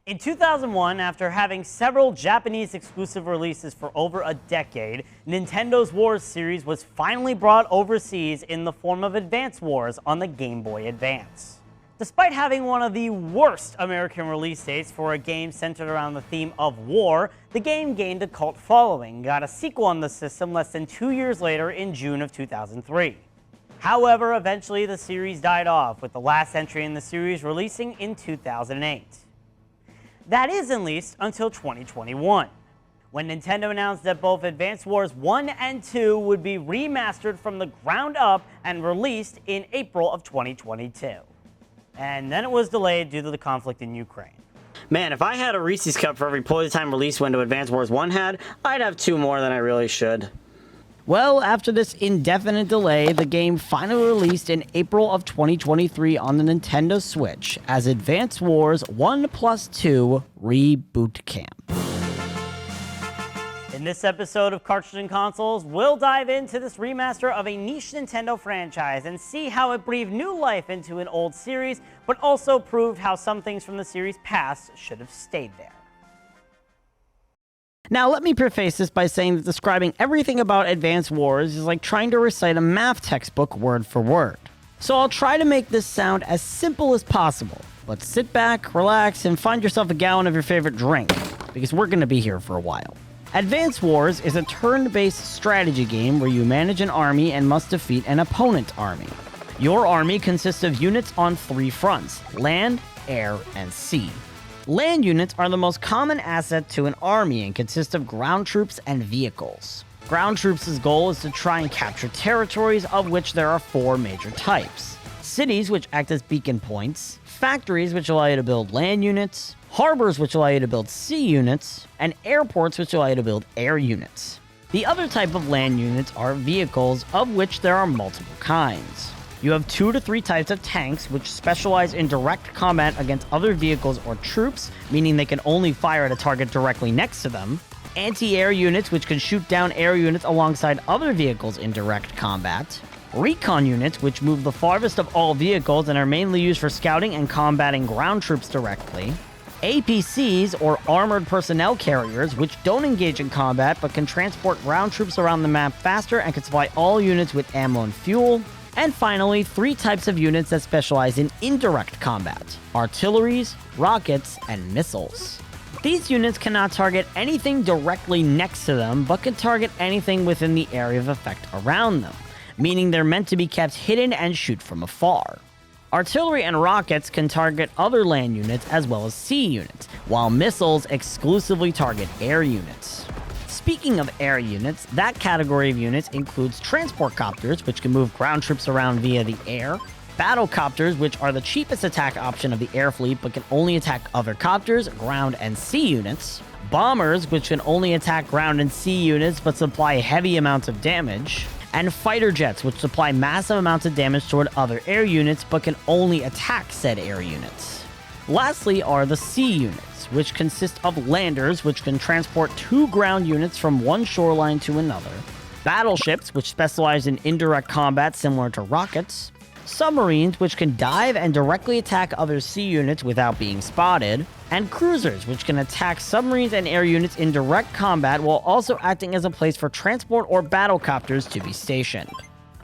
In 2001, after having several Japanese exclusive releases for over a decade, Nintendo's Wars series was finally brought overseas in the form of Advance Wars on the Game Boy Advance. Despite having one of the worst American release dates for a game centered around the theme of war, the game gained a cult following, got a sequel on the system less than 2 years later in June of 2003. However, eventually the series died off, with the last entry in the series releasing in 2008. That is at least until 2021, when Nintendo announced that both Advance Wars 1 and 2 would be remastered from the ground up and released in April of 2022. And then it was delayed due to the conflict in Ukraine. Man, if I had a Reese's Cup for every point-in-time release window Advance Wars 1 had, I'd have 2 more than I really should. Well, after this indefinite delay, the game finally released in April of 2023 on the Nintendo Switch as Advance Wars 1+2 Reboot Camp. In this episode of Cartridges and Consoles, we'll dive into this remaster of a niche Nintendo franchise and see how it breathed new life into an old series, but also proved how some things from the series' past should have stayed there. Now, let me preface this by saying that describing everything about Advance Wars is like trying to recite a math textbook word for word. So I'll try to make this sound as simple as possible, but sit back, relax, and find yourself a gallon of your favorite drink, because we're going to be here for a while. Advance Wars is a turn-based strategy game where you manage an army and must defeat an opponent army. Your army consists of units on 3 fronts: land, air, and sea. Land units are the most common asset to an army and consist of ground troops and vehicles. Ground troops' goal is to try and capture territories, of which there are 4 major types: cities, which act as beacon points; factories, which allow you to build land units; harbors, which allow you to build sea units; and airports, which allow you to build air units. The other type of land units are vehicles, of which there are multiple kinds. You have 2 to 3 types of tanks, which specialize in direct combat against other vehicles or troops, meaning they can only fire at a target directly next to them; anti-air units, which can shoot down air units alongside other vehicles in direct combat; recon units, which move the farthest of all vehicles and are mainly used for scouting and combating ground troops directly; APCs, or armored personnel carriers, which don't engage in combat but can transport ground troops around the map faster and can supply all units with ammo and fuel; and finally, 3 types of units that specialize in indirect combat: artilleries, rockets, and missiles. These units cannot target anything directly next to them, but can target anything within the area of effect around them, meaning they're meant to be kept hidden and shoot from afar. Artillery and rockets can target other land units as well as sea units, while missiles exclusively target air units. Speaking of air units, that category of units includes transport copters, which can move ground troops around via the air; battle copters, which are the cheapest attack option of the air fleet but can only attack other copters, ground, and sea units; bombers, which can only attack ground and sea units but supply heavy amounts of damage; and fighter jets, which supply massive amounts of damage toward other air units but can only attack said air units. Lastly are the sea units, which consist of landers, which can transport 2 ground units from one shoreline to another; battleships, which specialize in indirect combat similar to rockets; submarines, which can dive and directly attack other sea units without being spotted; and cruisers, which can attack submarines and air units in direct combat while also acting as a place for transport or battlecopters to be stationed.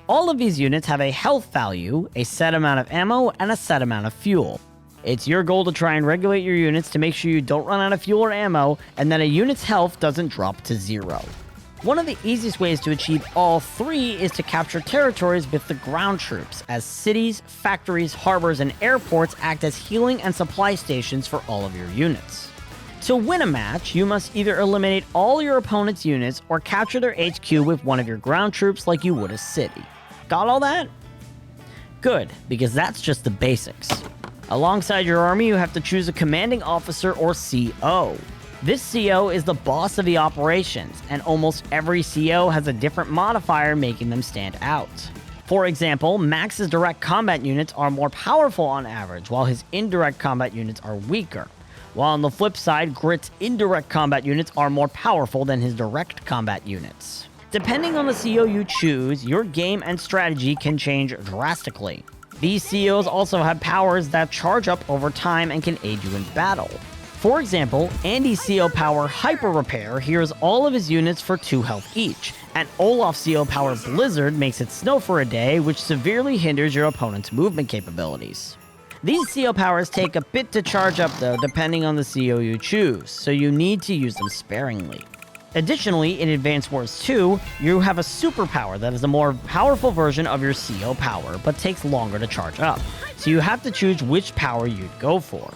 All of these units have a health value, a set amount of ammo, and a set amount of fuel. It's your goal to try and regulate your units to make sure you don't run out of fuel or ammo, and that a unit's health doesn't drop to 0. One of the easiest ways to achieve all 3 is to capture territories with the ground troops, as cities, factories, harbors, and airports act as healing and supply stations for all of your units. To win a match, you must either eliminate all your opponent's units or capture their HQ with one of your ground troops like you would a city. Got all that? Good, because that's just the basics. Alongside your army, you have to choose a commanding officer or CO. This CO is the boss of the operations, and almost every CO has a different modifier making them stand out. For example, Max's direct combat units are more powerful on average, while his indirect combat units are weaker. While on the flip side, Grit's indirect combat units are more powerful than his direct combat units. Depending on the CO you choose, your game and strategy can change drastically. These COs also have powers that charge up over time and can aid you in battle. For example, Andy's CO Power Hyper Repair heals all of his units for 2 health each, and Olaf's CO Power Blizzard makes it snow for a day, which severely hinders your opponent's movement capabilities. These CO powers take a bit to charge up though, depending on the CO you choose, so you need to use them sparingly. Additionally, in Advance Wars 2, you have a superpower that is a more powerful version of your CO power, but takes longer to charge up, so you have to choose which power you'd go for.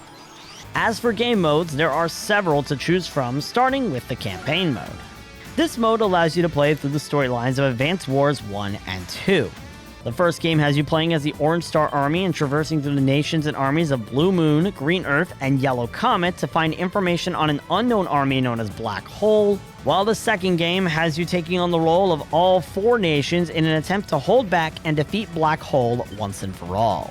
As for game modes, there are several to choose from, starting with the campaign mode. This mode allows you to play through the storylines of Advance Wars 1 and 2. The first game has you playing as the Orange Star Army and traversing through the nations and armies of Blue Moon, Green Earth, and Yellow Comet to find information on an unknown army known as Black Hole, while the second game has you taking on the role of all 4 nations in an attempt to hold back and defeat Black Hole once and for all.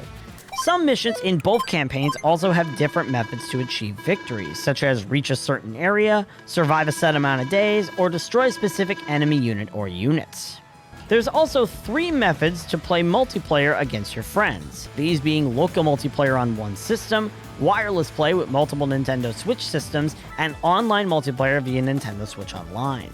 Some missions in both campaigns also have different methods to achieve victories, such as reach a certain area, survive a set amount of days, or destroy a specific enemy unit or units. There's also 3 methods to play multiplayer against your friends, these being local multiplayer on one system, wireless play with multiple Nintendo Switch systems, and online multiplayer via Nintendo Switch Online.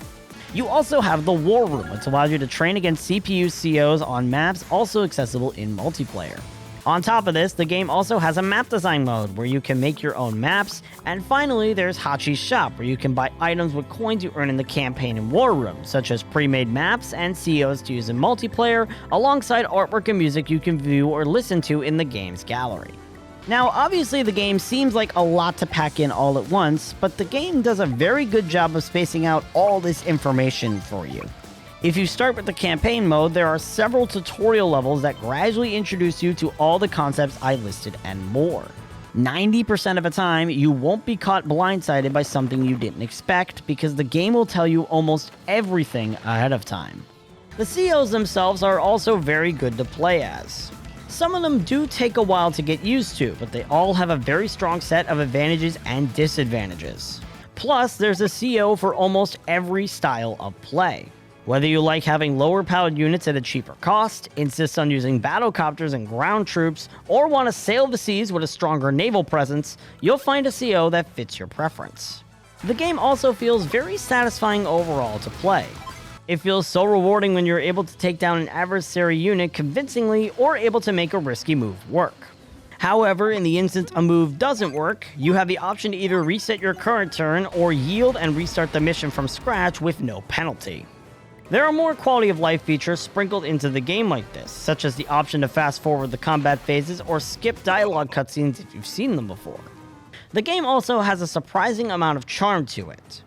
You also have the War Room, which allows you to train against CPU COs on maps also accessible in multiplayer. On top of this, the game also has a map design mode where you can make your own maps, and finally there's Hachi's Shop where you can buy items with coins you earn in the campaign and war room, such as pre-made maps and COs to use in multiplayer, alongside artwork and music you can view or listen to in the game's gallery. Now, obviously the game seems like a lot to pack in all at once, but the game does a very good job of spacing out all this information for you. If you start with the campaign mode, there are several tutorial levels that gradually introduce you to all the concepts I listed and more. 90% of the time, you won't be caught blindsided by something you didn't expect because the game will tell you almost everything ahead of time. The COs themselves are also very good to play as. Some of them do take a while to get used to, but they all have a very strong set of advantages and disadvantages. Plus, there's a CO for almost every style of play. Whether you like having lower powered units at a cheaper cost, insist on using battlecopters and ground troops, or want to sail the seas with a stronger naval presence, you'll find a CO that fits your preference. The game also feels very satisfying overall to play. It feels so rewarding when you're able to take down an adversary unit convincingly or able to make a risky move work. However, in the instance a move doesn't work, you have the option to either reset your current turn or yield and restart the mission from scratch with no penalty. There are more quality of life features sprinkled into the game like this, such as the option to fast forward the combat phases or skip dialogue cutscenes if you've seen them before. The game also has a surprising amount of charm to it.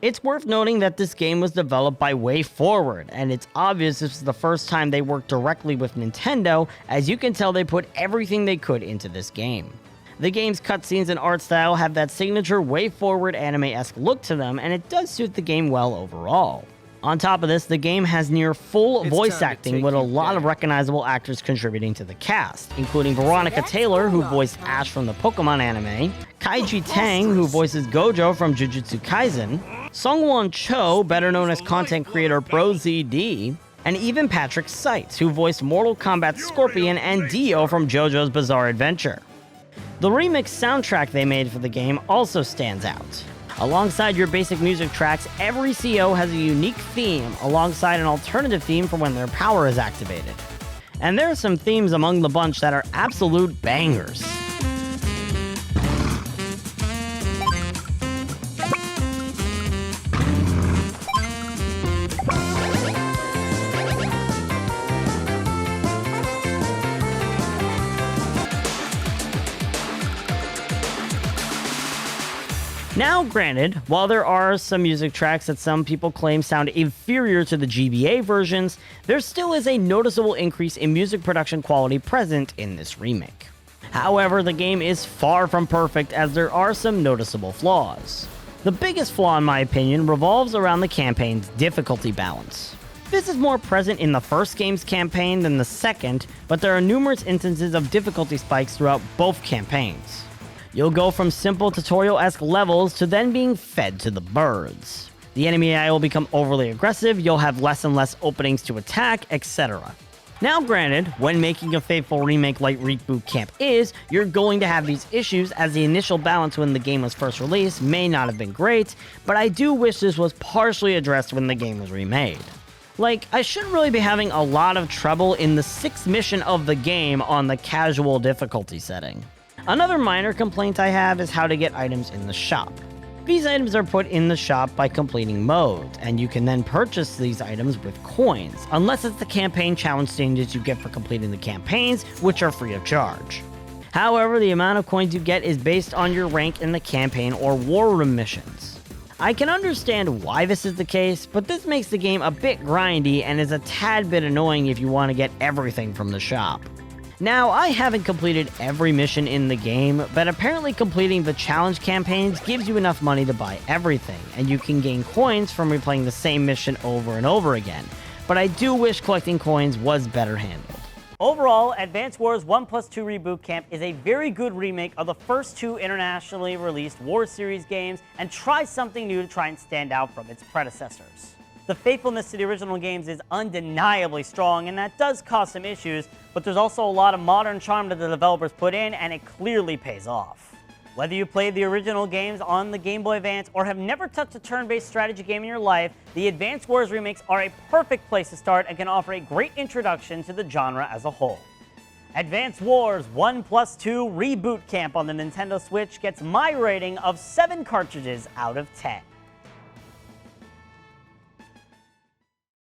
It's worth noting that this game was developed by WayForward, and it's obvious this is the first time they worked directly with Nintendo, as you can tell they put everything they could into this game. The game's cutscenes and art style have that signature WayForward anime-esque look to them, and it does suit the game well overall. On top of this, the game has near full voice acting with a lot of recognizable actors contributing to the cast, including Veronica Taylor, who voiced Ash from the Pokemon anime, Kaiji Tang, who voices Gojo from Jujutsu Kaisen, Sungwon Cho, better known as content creator BroZD, and even Patrick Seitz, who voiced Mortal Kombat Scorpion and Dio from JoJo's Bizarre Adventure. The remix soundtrack they made for the game also stands out. Alongside your basic music tracks, every CO has a unique theme, alongside an alternative theme for when their power is activated. And there are some themes among the bunch that are absolute bangers. Now, granted, while there are some music tracks that some people claim sound inferior to the GBA versions, there still is a noticeable increase in music production quality present in this remake. However, the game is far from perfect as there are some noticeable flaws. The biggest flaw, in my opinion, revolves around the campaign's difficulty balance. This is more present in the first game's campaign than the second, but there are numerous instances of difficulty spikes throughout both campaigns. You'll go from simple tutorial-esque levels to then being fed to the birds. The enemy AI will become overly aggressive, you'll have less and less openings to attack, etc. Now granted, when making a faithful remake like Reboot Camp is, you're going to have these issues as the initial balance when the game was first released may not have been great, but I do wish this was partially addressed when the game was remade. Like, I shouldn't really be having a lot of trouble in the 6th mission of the game on the casual difficulty setting. Another minor complaint I have is how to get items in the shop. These items are put in the shop by completing modes, and you can then purchase these items with coins, unless it's the campaign challenge stages you get for completing the campaigns, which are free of charge. However, the amount of coins you get is based on your rank in the campaign or war room missions. I can understand why this is the case, but this makes the game a bit grindy and is a tad bit annoying if you want to get everything from the shop. Now, I haven't completed every mission in the game, but apparently completing the challenge campaigns gives you enough money to buy everything, and you can gain coins from replaying the same mission over and over again. But I do wish collecting coins was better handled. Overall, Advance Wars 1+2 Reboot Camp is a very good remake of the first 2 internationally released War Series games and tries something new to try and stand out from its predecessors. The faithfulness to the original games is undeniably strong, and that does cause some issues, but there's also a lot of modern charm that the developers put in, and it clearly pays off. Whether you played the original games on the Game Boy Advance or have never touched a turn-based strategy game in your life, the Advance Wars remakes are a perfect place to start and can offer a great introduction to the genre as a whole. Advance Wars 1+2 Reboot Camp on the Nintendo Switch gets my rating of 7 cartridges out of 10.